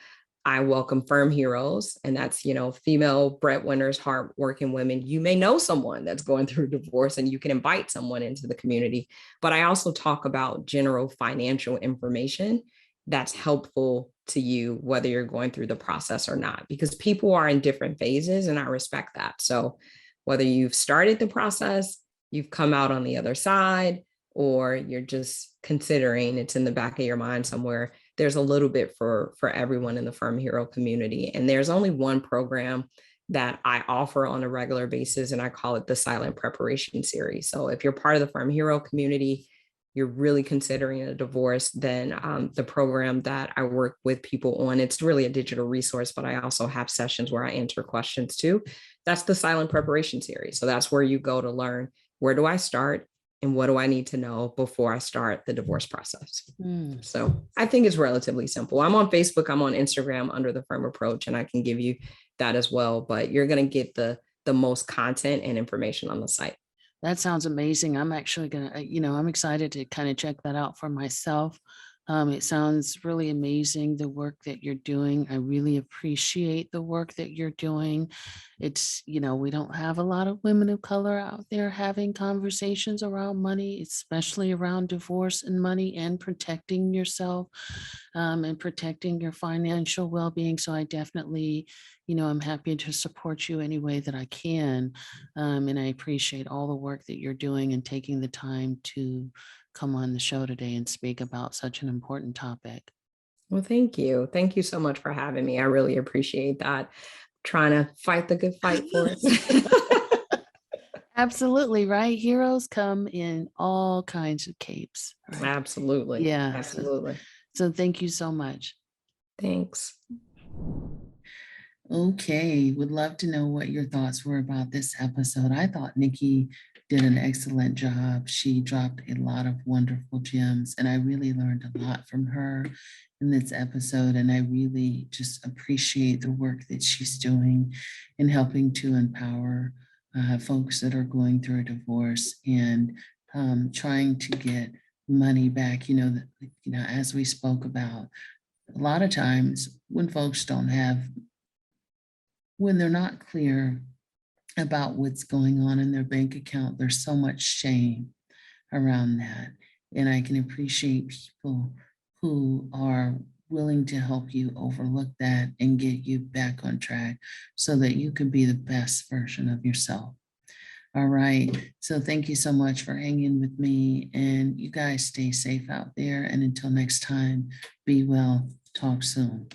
I welcome firm heroes, and that's, female breadwinners, hardworking women. You may know someone that's going through divorce and you can invite someone into the community. But I also talk about general financial information that's helpful to you, whether you're going through the process or not, because people are in different phases and I respect that. So whether you've started the process, you've come out on the other side, or you're just considering, it's in the back of your mind somewhere, there's a little bit for everyone in the Firm Hero community. And there's only one program that I offer on a regular basis, and I call it the Silent Preparation Series. So if you're part of the Firm Hero community, you're really considering a divorce, then the program that I work with people on, it's really a digital resource, but I also have sessions where I answer questions too. That's the Silent Preparation Series. So that's where you go to learn, where do I start and what do I need to know before I start the divorce process. Mm. So I think it's relatively simple. I'm on Facebook, I'm on Instagram under the Firm Approach, and I can give you that as well, but you're going to get the most content and information on the site. That sounds amazing. I'm actually gonna, I'm excited to kind of check that out for myself. It sounds really amazing, the work that you're doing. I really appreciate the work that you're doing. It's, we don't have a lot of women of color out there having conversations around money, especially around divorce and money and protecting yourself, and protecting your financial well-being. So I definitely, I'm happy to support you any way that I can. And I appreciate all the work that you're doing and taking the time to come on the show today and speak about such an important topic. Well, thank you. Thank you so much for having me. I really appreciate that. Trying to fight the good fight for us. Absolutely, right? Heroes come in all kinds of capes, right? Absolutely. Yeah. Absolutely. So thank you so much. Thanks. Okay, would love to know what your thoughts were about this episode. I thought Nikki did an excellent job. She dropped a lot of wonderful gems, and I really learned a lot from her in this episode. And I really just appreciate the work that she's doing in helping to empower folks that are going through a divorce and trying to get money back. As we spoke about, a lot of times when folks don't have when they're not clear about what's going on in their bank account, there's so much shame around that. And I can appreciate people who are willing to help you overlook that and get you back on track so that you can be the best version of yourself. All right. So thank you so much for hanging with me, and you guys stay safe out there. And until next time, be well. Talk soon.